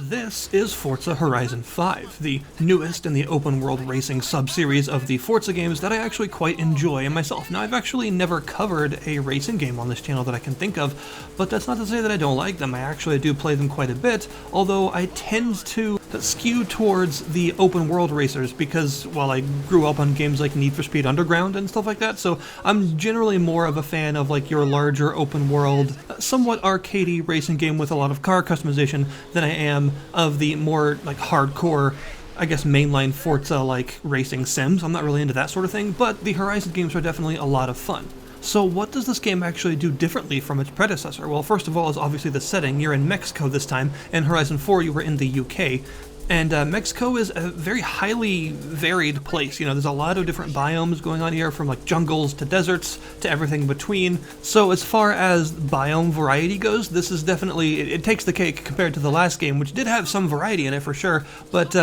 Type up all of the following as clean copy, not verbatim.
This is Forza Horizon 5, the newest in the open-world racing sub-series of the Forza games that I actually quite enjoy myself. Now, I've actually never covered a racing game on this channel that I can think of, but that's not to say that I don't like them. I actually do play them quite a bit, although I tend to skew towards the open-world racers because, well, I grew up on games like Need for Speed Underground and stuff like that, so I'm generally more of a fan of like your larger open-world, somewhat arcadey racing game with a lot of car customization than I am of the more like hardcore, I guess, mainline Forza like racing sims. I'm not really into that sort of thing, but the Horizon games are definitely a lot of fun. So what does this game actually do differently from its predecessor? Well, first of all is obviously the setting. You're in Mexico this time, and Horizon 4 you were in the UK. And Mexico is a very highly varied place. You know, there's a lot of different biomes going on here, from like jungles to deserts to everything in between. So as far as biome variety goes, this is definitely, it takes the cake compared to the last game, which did have some variety in it for sure, but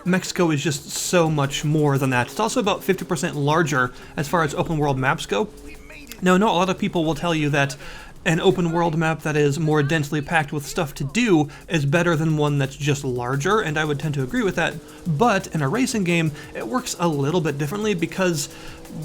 Mexico is just so much more than that. It's also about 50% larger as far as open world maps go. Now, I know a lot of people will tell you that an open world map that is more densely packed with stuff to do is better than one that's just larger, and I would tend to agree with that. But in a racing game, it works a little bit differently because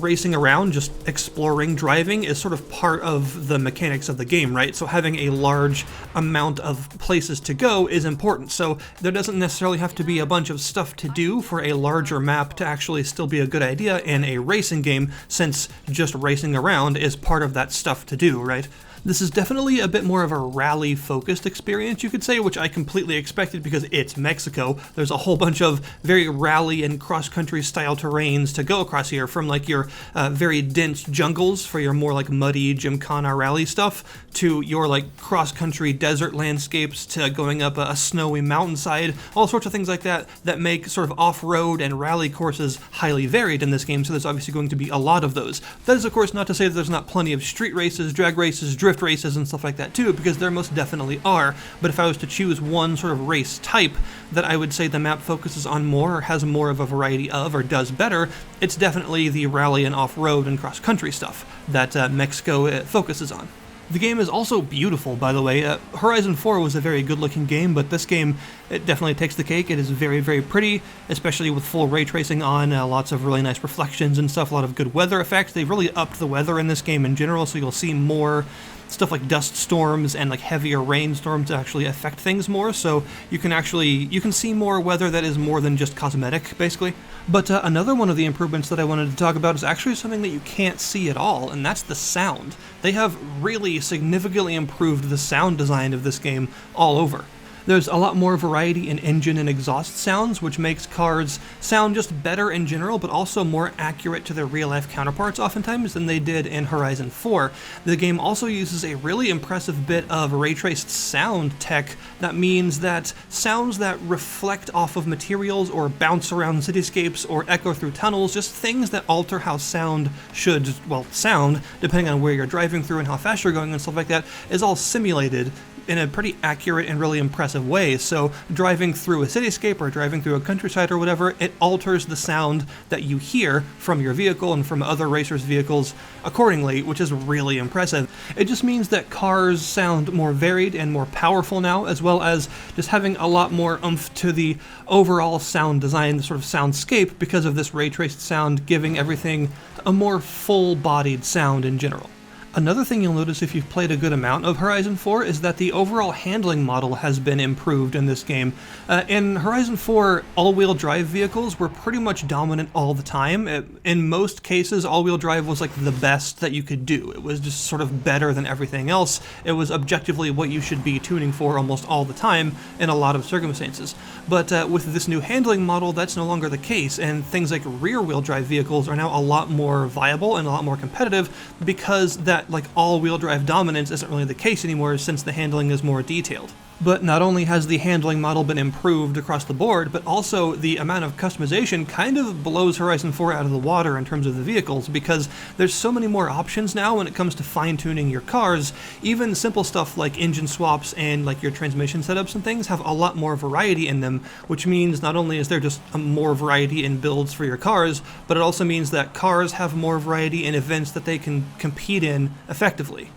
racing around, just exploring, driving, is sort of part of the mechanics of the game, right? So having a large amount of places to go is important. So there doesn't necessarily have to be a bunch of stuff to do for a larger map to actually still be a good idea in a racing game, since just racing around is part of that stuff to do, right? This is definitely a bit more of a rally-focused experience, you could say, which I completely expected because it's Mexico. There's a whole bunch of very rally and cross-country style terrains to go across here, from like your very dense jungles for your more like muddy Gymkhana rally stuff, to your like cross-country desert landscapes, to going up a snowy mountainside, all sorts of things like that that make sort of off-road and rally courses highly varied in this game, so there's obviously going to be a lot of those. That is, of course, not to say that there's not plenty of street races, drag races, drift races and stuff like that too, because there most definitely are. But if I was to choose one sort of race type that I would say the map focuses on more, or has more of a variety of, or does better, it's definitely the rally and off-road and cross-country stuff that Mexico focuses on. The game is also beautiful, by the way. Horizon 4 was a very good-looking game, but this game, it definitely takes the cake. It is very, very pretty, especially with full ray tracing on, lots of really nice reflections and stuff, a lot of good weather effects. They've really upped the weather in this game in general, so you'll see more stuff like dust storms and like heavier rainstorms to actually affect things more, so you can see more weather that is more than just cosmetic, basically. But another one of the improvements that I wanted to talk about is actually something that you can't see at all, and that's the sound. They have really significantly improved the sound design of this game all over. There's a lot more variety in engine and exhaust sounds, which makes cars sound just better in general, but also more accurate to their real-life counterparts oftentimes than they did in Horizon 4. The game also uses a really impressive bit of ray-traced sound tech that means that sounds that reflect off of materials or bounce around cityscapes or echo through tunnels, just things that alter how sound should, well, sound, depending on where you're driving through and how fast you're going and stuff like that, is all simulated in a pretty accurate and really impressive way. So driving through a cityscape or driving through a countryside or whatever, it alters the sound that you hear from your vehicle and from other racers' vehicles accordingly, which is really impressive. It just means that cars sound more varied and more powerful now, as well as just having a lot more oomph to the overall sound design, the sort of soundscape, because of this ray-traced sound giving everything a more full-bodied sound in general. Another thing you'll notice if you've played a good amount of Horizon 4 is that the overall handling model has been improved in this game. In Horizon 4, all-wheel drive vehicles were pretty much dominant all the time. In most cases, all-wheel drive was like the best that you could do. It was just sort of better than everything else. It was objectively what you should be tuning for almost all the time in a lot of circumstances. But with this new handling model, that's no longer the case, and things like rear-wheel drive vehicles are now a lot more viable and a lot more competitive because that like all-wheel drive dominance isn't really the case anymore, since the handling is more detailed. But not only has the handling model been improved across the board, but also the amount of customization kind of blows Horizon 4 out of the water in terms of the vehicles, because there's so many more options now when it comes to fine-tuning your cars. Even simple stuff like engine swaps and like your transmission setups and things have a lot more variety in them, which means not only is there just more variety in builds for your cars, but it also means that cars have more variety in events that they can compete in effectively.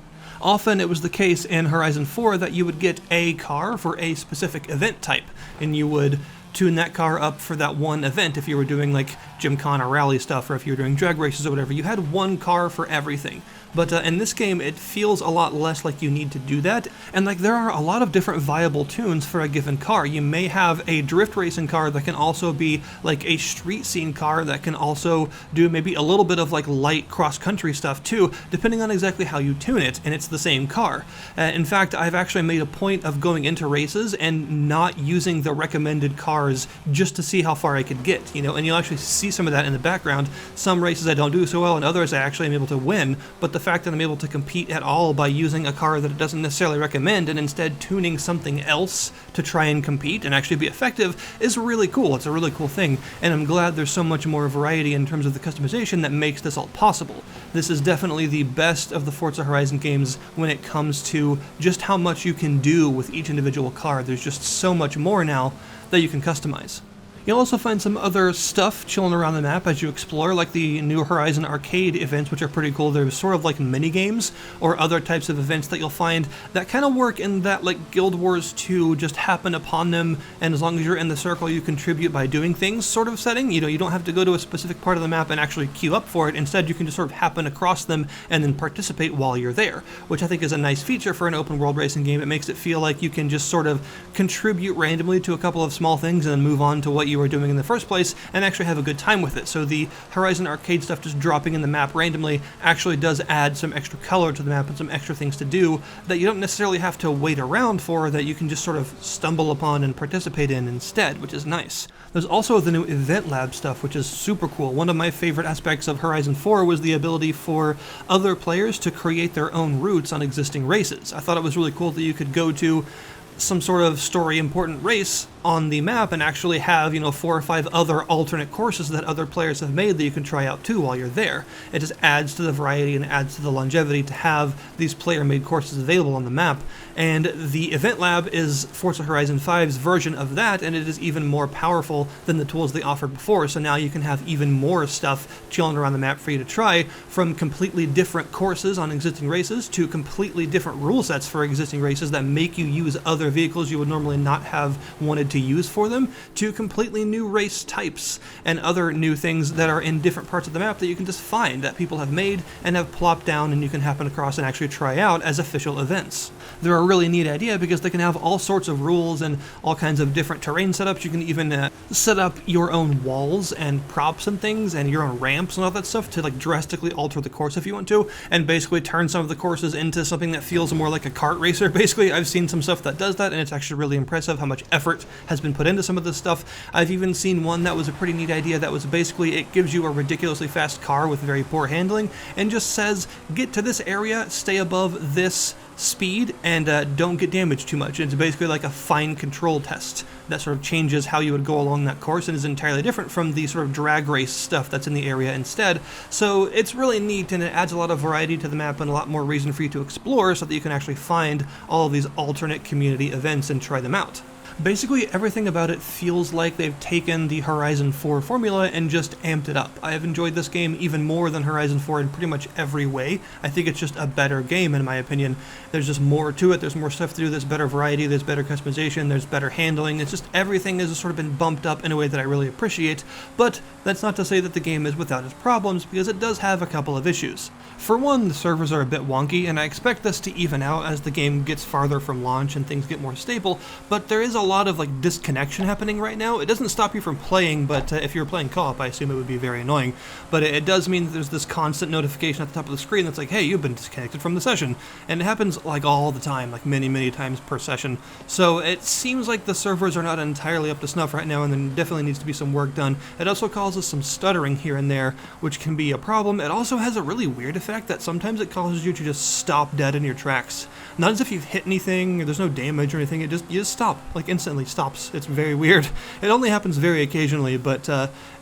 often it was the case in Horizon 4 that you would get a car for a specific event type, and you would tune that car up for that one event. If you were doing like Gymkhana rally stuff, or if you were doing drag races or whatever, you had one car for everything. But in this game, it feels a lot less like you need to do that, and like there are a lot of different viable tunes for a given car. You may have a drift racing car that can also be like a street scene car that can also do maybe a little bit of like light cross-country stuff too, depending on exactly how you tune it, and it's the same car. In fact, I've actually made a point of going into races and not using the recommended cars just to see how far I could get, you know, and you'll actually see some of that in the background. Some races I don't do so well, and others I actually am able to win, but the fact that I'm able to compete at all by using a car that it doesn't necessarily recommend and instead tuning something else to try and compete and actually be effective is really cool. It's a really cool thing, and I'm glad there's so much more variety in terms of the customization that makes this all possible. This is definitely the best of the Forza Horizon games when it comes to just how much you can do with each individual car. There's just so much more now that you can customize. You'll also find some other stuff chilling around the map as you explore, like the New Horizon arcade events, which are pretty cool. They're sort of like mini-games or other types of events that you'll find that kind of work in that like Guild Wars 2 just happen upon them, and as long as you're in the circle you contribute by doing things sort of setting. You know, you don't have to go to a specific part of the map and actually queue up for it. Instead, you can just sort of happen across them and then participate while you're there, which I think is a nice feature for an open world racing game. It makes it feel like you can just sort of contribute randomly to a couple of small things and then move on to what you were doing in the first place and actually have a good time with it. So the Horizon arcade stuff just dropping in the map randomly actually does add some extra color to the map and some extra things to do that you don't necessarily have to wait around for, that you can just sort of stumble upon and participate in instead, which is nice. There's also the new Event Lab stuff, which is super cool. One of my favorite aspects of Horizon 4 was the ability for other players to create their own routes on existing races. I thought it was really cool that you could go to some sort of story important race on the map and actually have, you know, 4 or 5 other alternate courses that other players have made that you can try out too while you're there. It just adds to the variety and adds to the longevity to have these player-made courses available on the map. And the Event Lab is Forza Horizon 5's version of that, and it is even more powerful than the tools they offered before. So now you can have even more stuff chilling around the map for you to try, from completely different courses on existing races to completely different rule sets for existing races that make you use other vehicles you would normally not have wanted to use for them, to completely new race types and other new things that are in different parts of the map that you can just find that people have made and have plopped down and you can happen across and actually try out as official events. They're a really neat idea because they can have all sorts of rules and all kinds of different terrain setups. You can even set up your own walls and props and things and your own ramps and all that stuff to like drastically alter the course if you want to, and basically turn some of the courses into something that feels more like a kart racer. Basically, I've seen some stuff that does that, and it's actually really impressive how much effort has been put into some of this stuff. I've even seen one that was a pretty neat idea that was basically it gives you a ridiculously fast car with very poor handling and just says, get to this area, stay above this speed, and don't get damaged too much. And it's basically like a fine control test that sort of changes how you would go along that course and is entirely different from the sort of drag race stuff that's in the area instead. So it's really neat, and it adds a lot of variety to the map and a lot more reason for you to explore so that you can actually find all of these alternate community events and try them out. Basically, everything about it feels like they've taken the Horizon 4 formula and just amped it up. I have enjoyed this game even more than Horizon 4 in pretty much every way. I think it's just a better game, in my opinion. There's just more to it, there's more stuff to do, there's better variety, there's better customization, there's better handling. It's just everything has sort of been bumped up in a way that I really appreciate, but that's not to say that the game is without its problems, because it does have a couple of issues. For one, the servers are a bit wonky, and I expect this to even out as the game gets farther from launch and things get more stable, but there is a lot of like disconnection happening right now. It doesn't stop you from playing, but if you're playing co-op, I assume it would be very annoying. But it does mean that there's this constant notification at the top of the screen that's like, hey, you've been disconnected from the session. And it happens like all the time, like many times per session. So it seems like the servers are not entirely up to snuff right now, and there definitely needs to be some work done. It also causes some stuttering here and there, which can be a problem. It also has a really weird effect that sometimes it causes you to just stop dead in your tracks. Not as if you've hit anything, or there's no damage or anything, you just stop, like constantly stops. It's very weird. It only happens very occasionally, but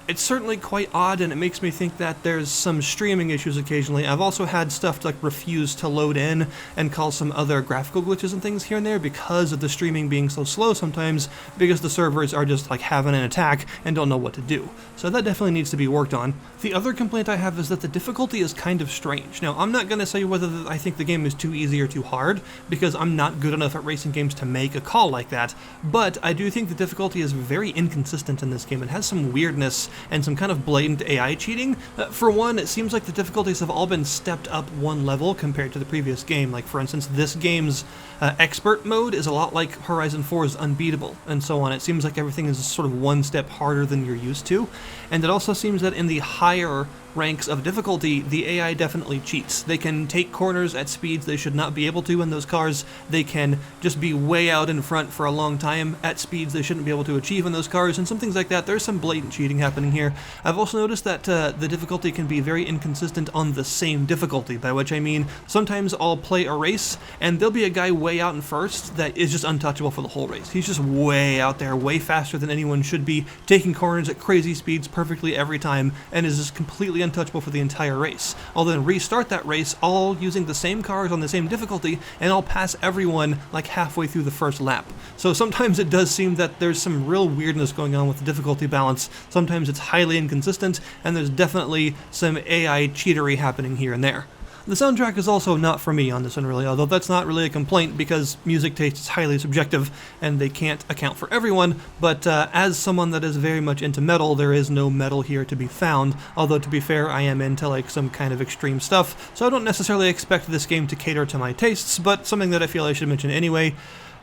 it's certainly quite odd, and it makes me think that there's some streaming issues occasionally. I've also had stuff like refuse to load in and cause some other graphical glitches and things here and there because of the streaming being so slow sometimes, because the servers are just like having an attack and don't know what to do. So that definitely needs to be worked on. The other complaint I have is that the difficulty is kind of strange. Now, I'm not going to say whether I think the game is too easy or too hard, because I'm not good enough at racing games to make a call like that, but I do think the difficulty is very inconsistent in this game. It has some weirdness and some kind of blatant AI cheating. For one, it seems like the difficulties have all been stepped up one level compared to the previous game. Like, for instance, this game's expert mode is a lot like Horizon 4's Unbeatable, and so on. It seems like everything is sort of one step harder than you're used to, and it also seems that in the higher ranks of difficulty, the AI definitely cheats. They can take corners at speeds they should not be able to in those cars. They can just be way out in front for a long time at speeds they shouldn't be able to achieve in those cars, and some things like that. There's some blatant cheating happening here. I've also noticed that the difficulty can be very inconsistent on the same difficulty, by which I mean sometimes I'll play a race and there'll be a guy way out in first that is just untouchable for the whole race. He's just way out there, way faster than anyone should be, taking corners at crazy speeds perfectly every time, and is just completely untouchable for the entire race. I'll then restart that race all using the same cars on the same difficulty, and I'll pass everyone like halfway through the first lap. So sometimes it does seem that there's some real weirdness going on with the difficulty balance. Sometimes it's highly inconsistent, and there's definitely some AI cheatery happening here and there. The soundtrack is also not for me on this one, really, although that's not really a complaint because music taste is highly subjective and they can't account for everyone, but as someone that is very much into metal, there is no metal here to be found, although to be fair, I am into like some kind of extreme stuff, so I don't necessarily expect this game to cater to my tastes, but something that I feel I should mention anyway,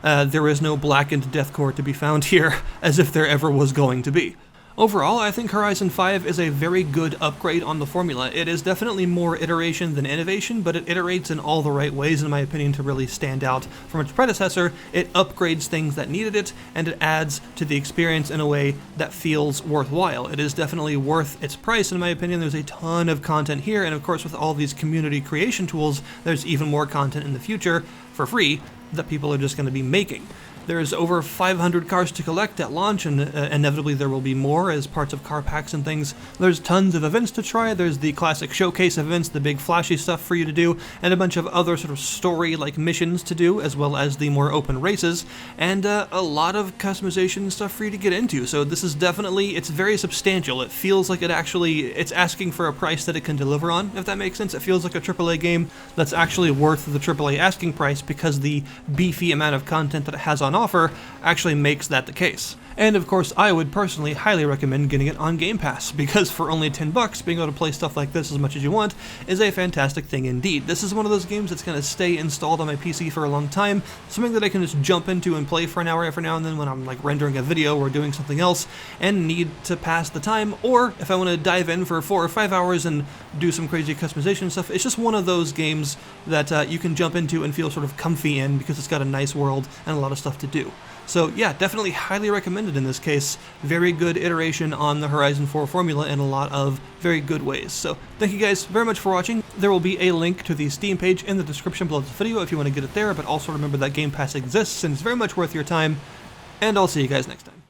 there is no blackened deathcore to be found here, as if there ever was going to be. Overall, I think Horizon 5 is a very good upgrade on the formula. It is definitely more iteration than innovation, but it iterates in all the right ways, in my opinion, to really stand out from its predecessor. It upgrades things that needed it, and it adds to the experience in a way that feels worthwhile. It is definitely worth its price, in my opinion. There's a ton of content here, and of course with all these community creation tools, there's even more content in the future, for free, that people are just going to be making. There's over 500 cars to collect at launch, and inevitably there will be more as parts of car packs and things. There's tons of events to try. There's the classic showcase events, the big flashy stuff for you to do, and a bunch of other sort of story-like missions to do, as well as the more open races, and a lot of customization stuff for you to get into. So this is definitely, it's very substantial. It feels like it's asking for a price that it can deliver on, if that makes sense. It feels like a AAA game that's actually worth the AAA asking price because the beefy amount of content that it has on offer actually makes that the case. And of course, I would personally highly recommend getting it on Game Pass, because for only $10, being able to play stuff like this as much as you want is a fantastic thing indeed. This is one of those games that's going to stay installed on my PC for a long time, something that I can just jump into and play for an hour every now and then when I'm like rendering a video or doing something else and need to pass the time, or if I want to dive in for 4 or 5 hours and do some crazy customization stuff. It's just one of those games that you can jump into and feel sort of comfy in because it's got a nice world and a lot of stuff to do. So yeah, definitely highly recommended in this case. Very good iteration on the Horizon 4 formula in a lot of very good ways. So thank you guys very much for watching. There will be a link to the Steam page in the description below this video if you want to get it there, but also remember that Game Pass exists and it's very much worth your time, and I'll see you guys next time.